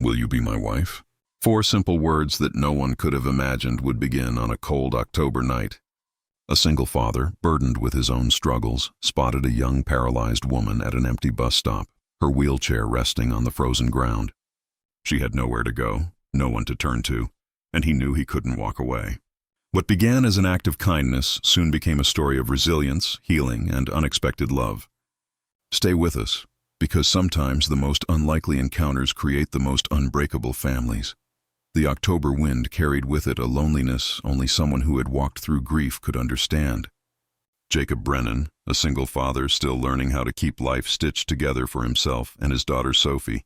Will you be my wife? 4 simple words that no one could have imagined would begin on a cold October night. A single father, burdened with his own struggles, spotted a young paralyzed woman at an empty bus stop, her wheelchair resting on the frozen ground. She had nowhere to go, no one to turn to, and he knew he couldn't walk away. What began as an act of kindness soon became a story of resilience, healing, and unexpected love. Stay with us, because sometimes the most unlikely encounters create the most unbreakable families. The October wind carried with it a loneliness only someone who had walked through grief could understand. Jacob Brennan, a single father still learning how to keep life stitched together for himself and his daughter Sophie,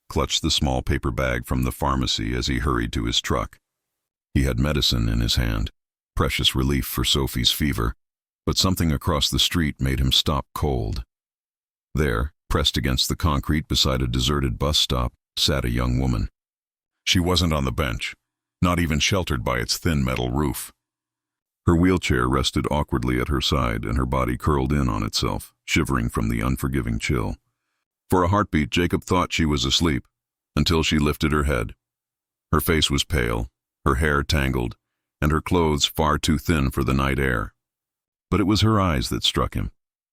clutched the small paper bag from the pharmacy as he hurried to his truck. He had medicine in his hand, precious relief for Sophie's fever, but something across the street made him stop cold. There, pressed against the concrete beside a deserted bus stop, sat a young woman. She wasn't on the bench, not even sheltered by its thin metal roof. Her wheelchair rested awkwardly at her side and her body curled in on itself, shivering from the unforgiving chill. For a heartbeat, Jacob thought she was asleep, until she lifted her head. Her face was pale, her hair tangled, and her clothes far too thin for the night air. But it was her eyes that struck him,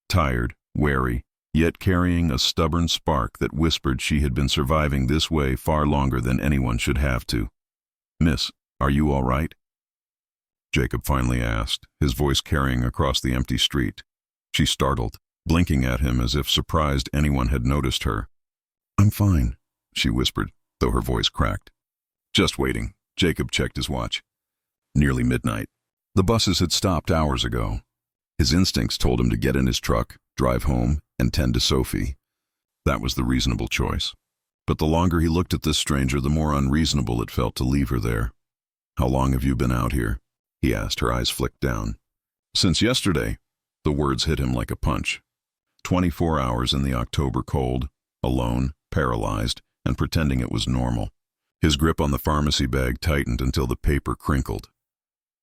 tired, wary, yet carrying a stubborn spark that whispered she had been surviving this way far longer than anyone should have to. "Miss, are you all right?" Jacob finally asked, his voice carrying across the empty street. She startled, blinking at him as if surprised anyone had noticed her. "I'm fine," she whispered, though her voice cracked. "Just waiting." Jacob checked his watch. Nearly midnight. The buses had stopped hours ago. His instincts told him to get in his truck, drive home, and tend to Sophie. That was the reasonable choice. But the longer he looked at this stranger, the more unreasonable it felt to leave her there. "How long have you been out here?" he asked, her eyes flicked down. "Since yesterday." The words hit him like a punch. 24 hours in the October cold, alone, paralyzed, and pretending it was normal. His grip on the pharmacy bag tightened until the paper crinkled.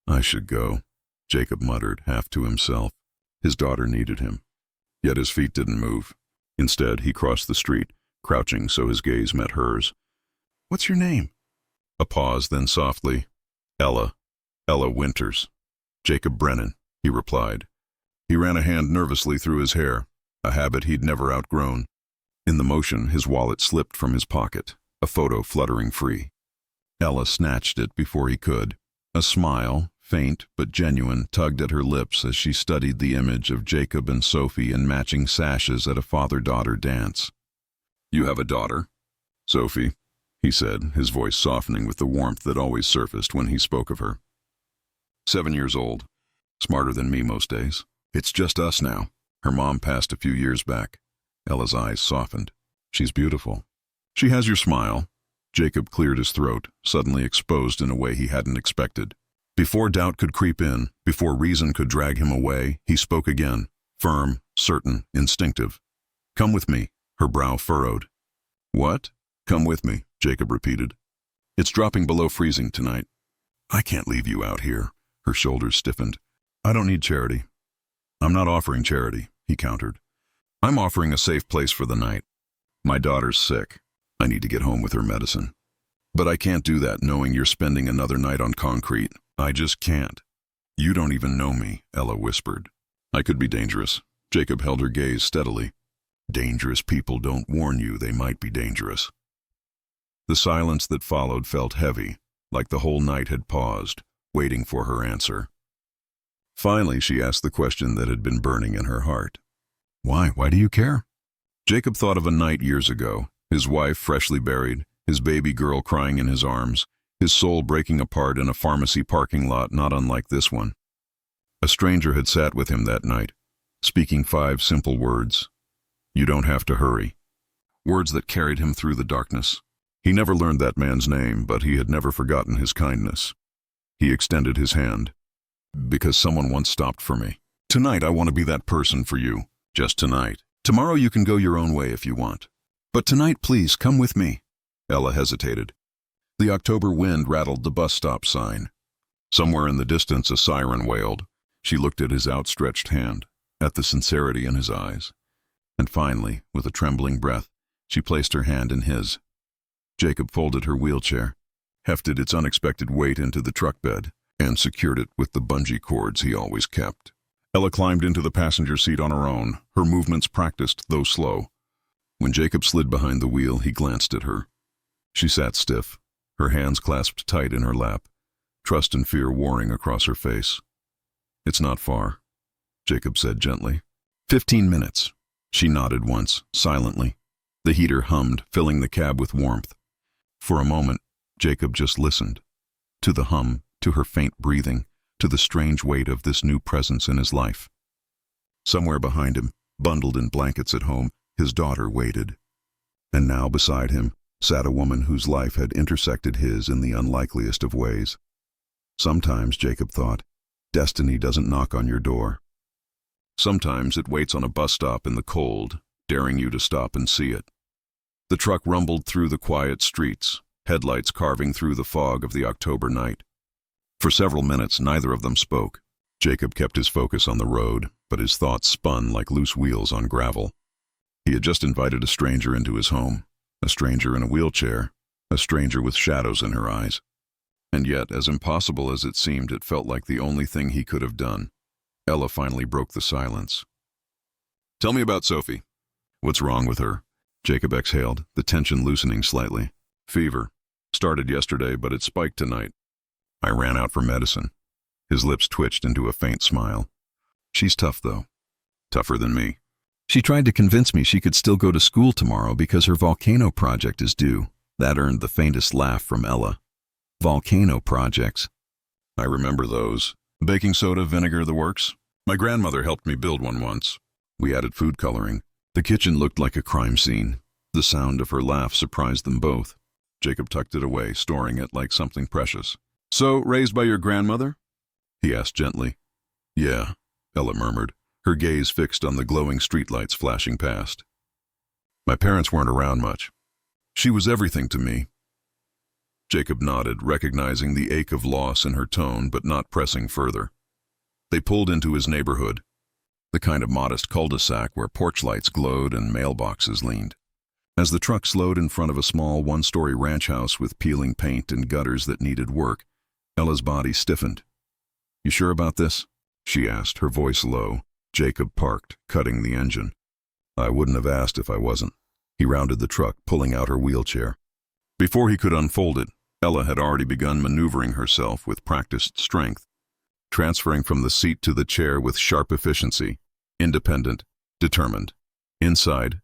"I should go," Jacob muttered, half to himself. His daughter needed him. Yet his feet didn't move. Instead, he crossed the street, crouching so his gaze met hers. "What's your name?" A pause, then softly, "Ella. Ella Winters." "Jacob Brennan," he replied. He ran a hand nervously through his hair, a habit he'd never outgrown. In the motion, his wallet slipped from his pocket, a photo fluttering free. Ella snatched it before he could. A smile, faint but genuine, tugged at her lips as she studied the image of Jacob and Sophie in matching sashes at a father-daughter dance. "You have a daughter?" "Sophie," he said, his voice softening with the warmth that always surfaced when he spoke of her. 7 years old. Smarter than me most days. It's just us now. Her mom passed a few years back." Ella's eyes softened. "She's beautiful." "She has your smile." Jacob cleared his throat, suddenly exposed in a way he hadn't expected. Before doubt could creep in, before reason could drag him away, he spoke again, firm, certain, instinctive. "Come with me." Her brow furrowed. "What?" "Come with me," Jacob repeated. "It's dropping below freezing tonight." "I can't leave you out here." Her shoulders stiffened. "I don't need charity." "I'm not offering charity," he countered. "I'm offering a safe place for the night. My daughter's sick. I need to get home with her medicine. But I can't do that knowing you're spending another night on concrete. I just can't." "You don't even know me," Ella whispered. "I could be dangerous." Jacob held her gaze steadily. "Dangerous people don't warn you they might be dangerous." The silence that followed felt heavy, like the whole night had paused, waiting for her answer. Finally, she asked the question that had been burning in her heart. "Why? Why do you care?" Jacob thought of a night years ago, his wife freshly buried, his baby girl crying in his arms, his soul breaking apart in a pharmacy parking lot not unlike this one. A stranger had sat with him that night, speaking 5 simple words. "You don't have to hurry." Words that carried him through the darkness. He never learned that man's name, but he had never forgotten his kindness. He extended his hand. "Because someone once stopped for me. Tonight I want to be that person for you. Just tonight. Tomorrow you can go your own way if you want. But tonight, please, come with me." Ella hesitated. The October wind rattled the bus stop sign. Somewhere in the distance a siren wailed. She looked at his outstretched hand, at the sincerity in his eyes. And finally, with a trembling breath, she placed her hand in his. Jacob folded her wheelchair, hefted its unexpected weight into the truck bed, and secured it with the bungee cords he always kept. Ella climbed into the passenger seat on her own, her movements practiced though slow. When Jacob slid behind the wheel, he glanced at her. She sat stiff, her hands clasped tight in her lap, trust and fear warring across her face. "It's not far," Jacob said gently. 15 minutes. She nodded once, silently. The heater hummed, filling the cab with warmth. For a moment, Jacob just listened. To the hum, to her faint breathing, to the strange weight of this new presence in his life. Somewhere behind him, bundled in blankets at home, his daughter waited. And now beside him sat a woman whose life had intersected his in the unlikeliest of ways. Sometimes, Jacob thought, destiny doesn't knock on your door. Sometimes it waits on a bus stop in the cold, daring you to stop and see it. The truck rumbled through the quiet streets, headlights carving through the fog of the October night. For several minutes, neither of them spoke. Jacob kept his focus on the road, but his thoughts spun like loose wheels on gravel. He had just invited a stranger into his home, a stranger in a wheelchair, a stranger with shadows in her eyes. And yet, as impossible as it seemed, it felt like the only thing he could have done. Ella finally broke the silence. "Tell me about Sophie. What's wrong with her?" Jacob exhaled, the tension loosening slightly. "Fever. Started yesterday, but it spiked tonight. I ran out for medicine." His lips twitched into a faint smile. "She's tough, though. Tougher than me. She tried to convince me she could still go to school tomorrow because her volcano project is due." That earned the faintest laugh from Ella. Volcano projects. "I remember those. Baking soda, vinegar, the works. My grandmother helped me build one once. We added food coloring. The kitchen looked like a crime scene." The sound of her laugh surprised them both. Jacob tucked it away, storing it like something precious. "So, raised by your grandmother?" he asked gently. "Yeah," Ella murmured, her gaze fixed on the glowing streetlights flashing past. "My parents weren't around much. She was everything to me." Jacob nodded, recognizing the ache of loss in her tone, but not pressing further. They pulled into his neighborhood, the kind of modest cul-de-sac where porch lights glowed and mailboxes leaned. As the truck slowed in front of a small one-story ranch house with peeling paint and gutters that needed work, Ella's body stiffened. "You sure about this?" she asked, her voice low. Jacob parked, cutting the engine. "I wouldn't have asked if I wasn't." He rounded the truck, pulling out her wheelchair. Before he could unfold it, Ella had already begun maneuvering herself with practiced strength, transferring from the seat to the chair with sharp efficiency, independent, determined. Inside,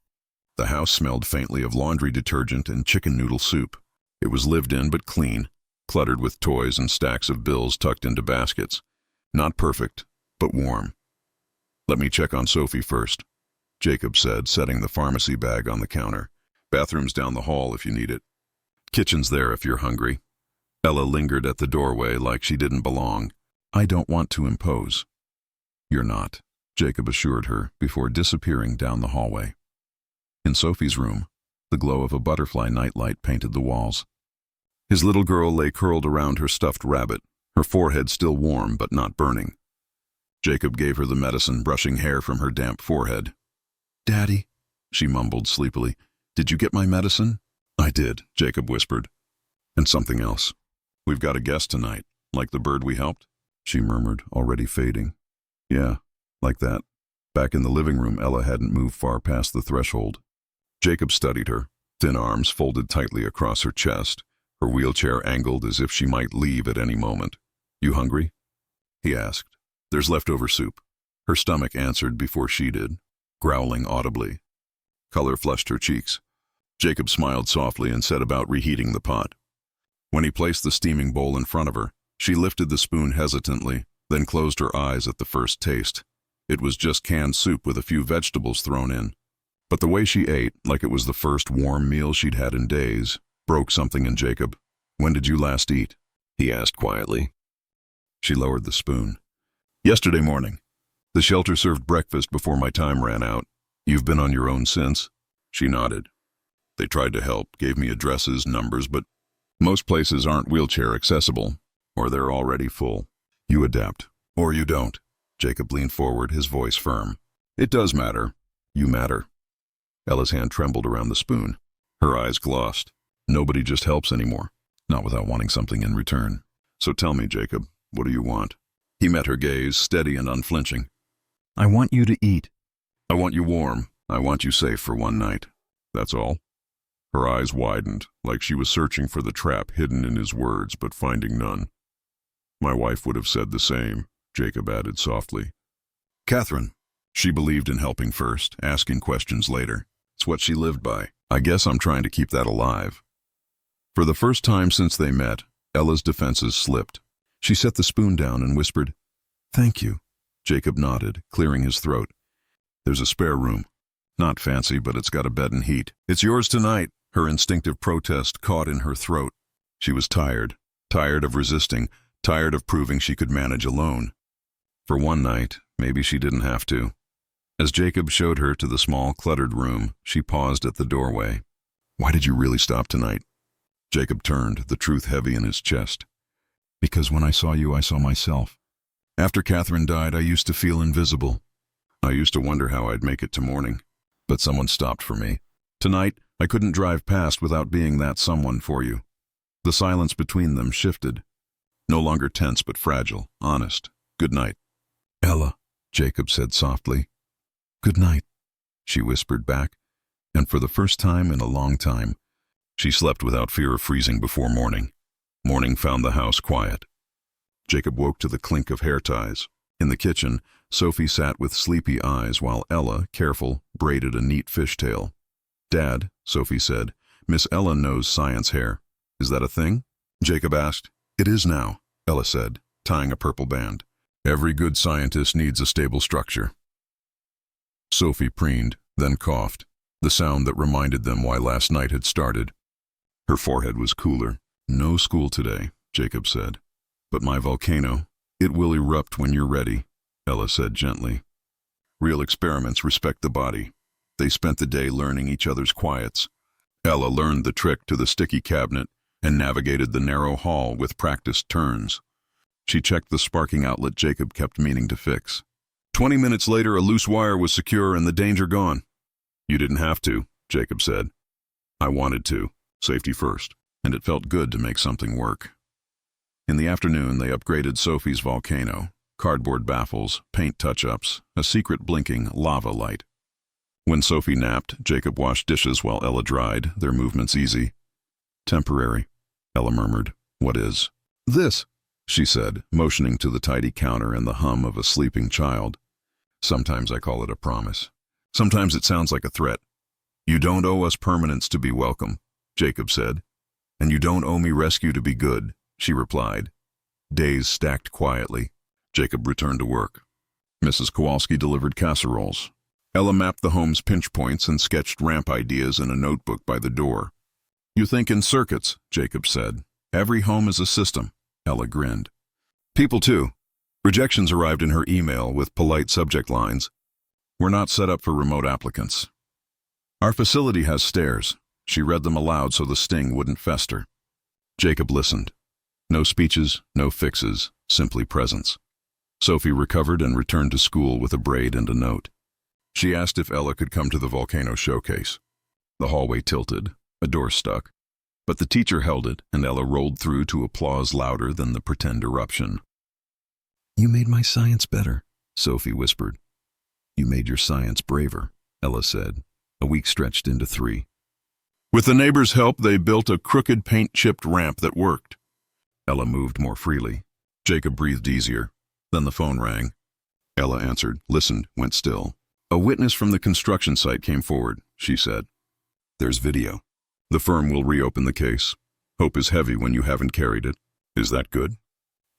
the house smelled faintly of laundry detergent and chicken noodle soup. It was lived in but clean, cluttered with toys and stacks of bills tucked into baskets. Not perfect, but warm. "Let me check on Sophie first," Jacob said, setting the pharmacy bag on the counter. "Bathroom's down the hall if you need it. Kitchen's there if you're hungry." Ella lingered at the doorway like she didn't belong. "I don't want to impose." "You're not," Jacob assured her before disappearing down the hallway. In Sophie's room, the glow of a butterfly nightlight painted the walls. His little girl lay curled around her stuffed rabbit, her forehead still warm but not burning. Jacob gave her the medicine, brushing hair from her damp forehead. "Daddy," she mumbled sleepily, "did you get my medicine?" "I did," Jacob whispered. "And something else. We've got a guest tonight, like the bird we helped," she murmured, already fading. "Yeah, like that." Back in the living room, Ella hadn't moved far past the threshold. Jacob studied her, thin arms folded tightly across her chest, her wheelchair angled as if she might leave at any moment. "You hungry?" he asked. "There's leftover soup." Her stomach answered before she did, growling audibly. Color flushed her cheeks. Jacob smiled softly and set about reheating the pot. When he placed the steaming bowl in front of her, she lifted the spoon hesitantly, then closed her eyes at the first taste. It was just canned soup with a few vegetables thrown in. But the way she ate, like it was the first warm meal she'd had in days, broke something in Jacob. "When did you last eat?" he asked quietly. She lowered the spoon. "Yesterday morning. The shelter served breakfast before my time ran out. You've been on your own since?" She nodded. "They tried to help, gave me addresses, numbers, but most places aren't wheelchair accessible, or they're already full. You adapt, or you don't." Jacob leaned forward, his voice firm. "It does matter. You matter." Ella's hand trembled around the spoon. Her eyes glossed. Nobody just helps anymore, not without wanting something in return. So tell me, Jacob, what do you want? He met her gaze, steady and unflinching. I want you to eat. I want you warm. I want you safe for one night. That's all. Her eyes widened, like she was searching for the trap hidden in his words, but finding none. My wife would have said the same, Jacob added softly. Catherine. She believed in helping first, asking questions later. It's what she lived by. I guess I'm trying to keep that alive. For the first time since they met, Ella's defenses slipped. She set the spoon down and whispered, "Thank you." Jacob nodded, clearing his throat. "There's a spare room. Not fancy, but it's got a bed and heat. It's yours tonight." Her instinctive protest caught in her throat. She was tired of resisting, tired of proving she could manage alone. For one night, maybe she didn't have to. As Jacob showed her to the small, cluttered room, she paused at the doorway. "Why did you really stop tonight?" Jacob turned, the truth heavy in his chest. "Because when I saw you, I saw myself. After Catherine died, I used to feel invisible. I used to wonder how I'd make it to morning. But someone stopped for me. Tonight, I couldn't drive past without being that someone for you." The silence between them shifted. No longer tense but fragile, honest. "Good night." "Ella," Jacob said softly. "Good night," she whispered back, and for the first time in a long time, she slept without fear of freezing before morning. Morning found the house quiet. Jacob woke to the clink of hair ties. In the kitchen, Sophie sat with sleepy eyes while Ella, careful, braided a neat fishtail. "Dad," Sophie said, "Miss Ella knows science hair. Is that a thing?" Jacob asked. "It is now," Ella said, tying a purple band. "Every good scientist needs a stable structure." Sophie preened, then coughed, the sound that reminded them why last night had started. Her forehead was cooler. "No school today," Jacob said. "But my volcano, it will erupt when you're ready," Ella said gently. Real experiments respect the body. They spent the day learning each other's quiets. Ella learned the trick to the sticky cabinet and navigated the narrow hall with practiced turns. She checked the sparking outlet Jacob kept meaning to fix. 20 minutes later, a loose wire was secure and the danger gone. "You didn't have to," Jacob said. "I wanted to. Safety first. And it felt good to make something work." In the afternoon, they upgraded Sophie's volcano. Cardboard baffles, paint touch-ups, a secret blinking lava light. When Sophie napped, Jacob washed dishes while Ella dried, their movements easy. "Temporary," Ella murmured. "What is?" "This," she said, motioning to the tidy counter and the hum of a sleeping child. "Sometimes I call it a promise. Sometimes it sounds like a threat. You don't owe us permanence to be welcome," Jacob said. "And you don't owe me rescue to be good," she replied. Days stacked quietly. Jacob returned to work. Mrs. Kowalski delivered casseroles. Ella mapped the home's pinch points and sketched ramp ideas in a notebook by the door. "You think in circuits," Jacob said. "Every home is a system." Ella grinned. "People too." Rejections arrived in her email with polite subject lines. "We're not set up for remote applicants." "Our facility has stairs." She read them aloud so the sting wouldn't fester. Jacob listened. No speeches, no fixes, simply presence. Sophie recovered and returned to school with a braid and a note. She asked if Ella could come to the volcano showcase. The hallway tilted, a door stuck, but the teacher held it and Ella rolled through to applause louder than the pretend eruption. "You made my science better," Sophie whispered. "You made your science braver," Ella said. A week stretched into 3. With the neighbors' help, they built a crooked paint-chipped ramp that worked. Ella moved more freely. Jacob breathed easier. Then the phone rang. Ella answered, listened, went still. "A witness from the construction site came forward," she said. "There's video. The firm will reopen the case. Hope is heavy when you haven't carried it." "Is that good?"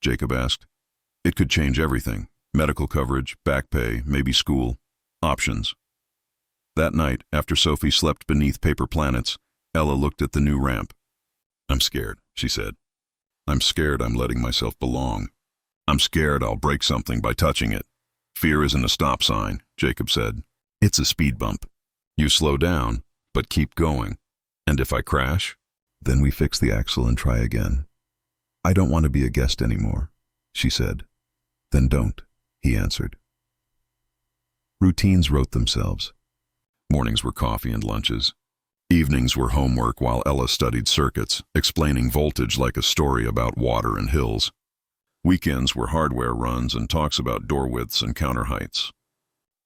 Jacob asked. "It could change everything. Medical coverage, back pay, maybe school. Options." That night, after Sophie slept beneath paper planets, Ella looked at the new ramp. "I'm scared," she said. "I'm scared I'm letting myself belong. I'm scared I'll break something by touching it." "Fear isn't a stop sign," Jacob said. "It's a speed bump. You slow down, but keep going. And if I crash, then we fix the axle and try again." "I don't want to be a guest anymore," she said. "Then don't," he answered. Routines wrote themselves. Mornings were coffee and lunches. Evenings were homework while Ella studied circuits, explaining voltage like a story about water and hills. Weekends were hardware runs and talks about door widths and counter heights.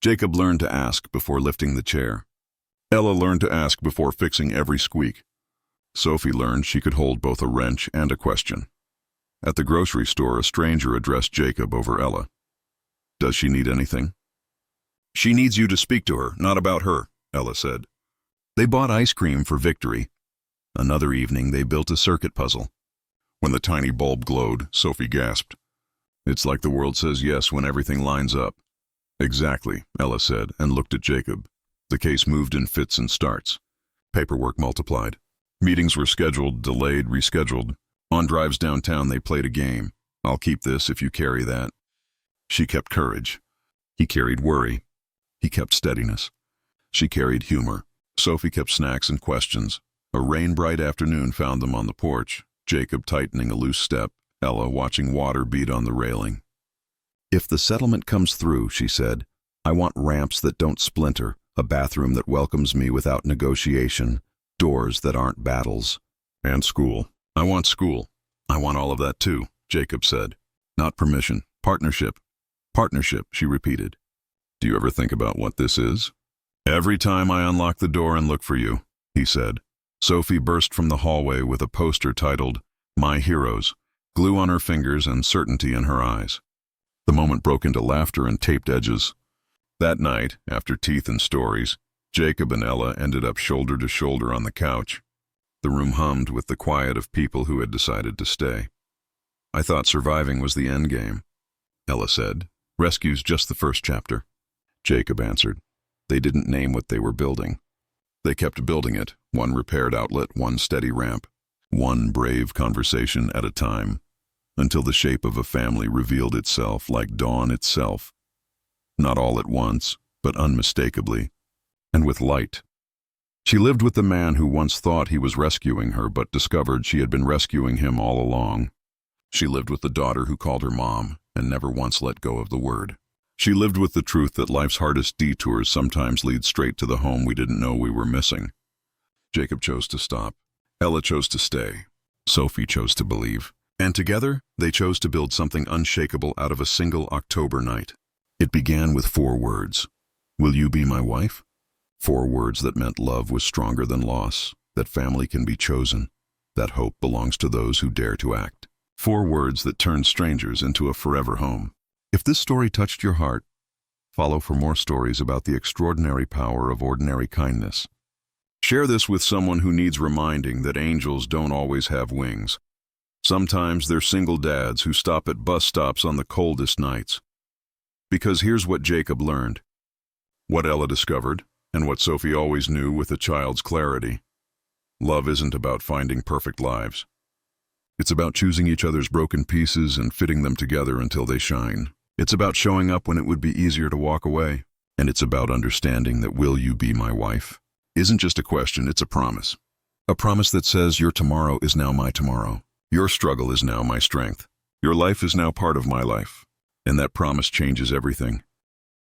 Jacob learned to ask before lifting the chair. Ella learned to ask before fixing every squeak. Sophie learned she could hold both a wrench and a question. At the grocery store, a stranger addressed Jacob over Ella. "Does she need anything?" "She needs you to speak to her, not about her," Ella said. They bought ice cream for victory. Another evening, they built a circuit puzzle. When the tiny bulb glowed, Sophie gasped. "It's like the world says yes when everything lines up." "Exactly," Ella said, and looked at Jacob. The case moved in fits and starts. Paperwork multiplied. Meetings were scheduled, delayed, rescheduled. On drives downtown, they played a game. "I'll keep this if you carry that." She kept courage. He carried worry. He kept steadiness. She carried humor. Sophie kept snacks and questions. A rain-bright afternoon found them on the porch, Jacob tightening a loose step, Ella watching water beat on the railing. "If the settlement comes through," she said, "I want ramps that don't splinter, a bathroom that welcomes me without negotiation, doors that aren't battles. And school. I want school." "I want all of that too," Jacob said. "Not permission. Partnership." "Partnership," she repeated. "Do you ever think about what this is?" "Every time I unlock the door and look for you," he said. Sophie burst from the hallway with a poster titled, "My Heroes," glue on her fingers and certainty in her eyes. The moment broke into laughter and taped edges. That night, after teeth and stories, Jacob and Ella ended up shoulder to shoulder on the couch. The room hummed with the quiet of people who had decided to stay. "I thought surviving was the end game," Ella said. "Rescue's just the first chapter." Jacob answered. They didn't name what they were building. They kept building it, one repaired outlet, one steady ramp, one brave conversation at a time, until the shape of a family revealed itself like dawn itself. Not all at once, but unmistakably, and with light. She lived with the man who once thought he was rescuing her but discovered she had been rescuing him all along. She lived with the daughter who called her mom and never once let go of the word. She lived with the truth that life's hardest detours sometimes lead straight to the home we didn't know we were missing. Jacob chose to stop. Ella chose to stay. Sophie chose to believe. And together, they chose to build something unshakable out of a single October night. It began with 4 words. "Will you be my wife?" 4 words that meant love was stronger than loss, that family can be chosen, that hope belongs to those who dare to act. 4 words that turned strangers into a forever home. If this story touched your heart, follow for more stories about the extraordinary power of ordinary kindness. Share this with someone who needs reminding that angels don't always have wings. Sometimes they're single dads who stop at bus stops on the coldest nights. Because here's what Jacob learned, what Ella discovered, and what Sophie always knew with a child's clarity. Love isn't about finding perfect lives. It's about choosing each other's broken pieces and fitting them together until they shine. It's about showing up when it would be easier to walk away. And it's about understanding that "will you be my wife?" isn't just a question, it's a promise. A promise that says your tomorrow is now my tomorrow. Your struggle is now my strength. Your life is now part of my life. And that promise changes everything.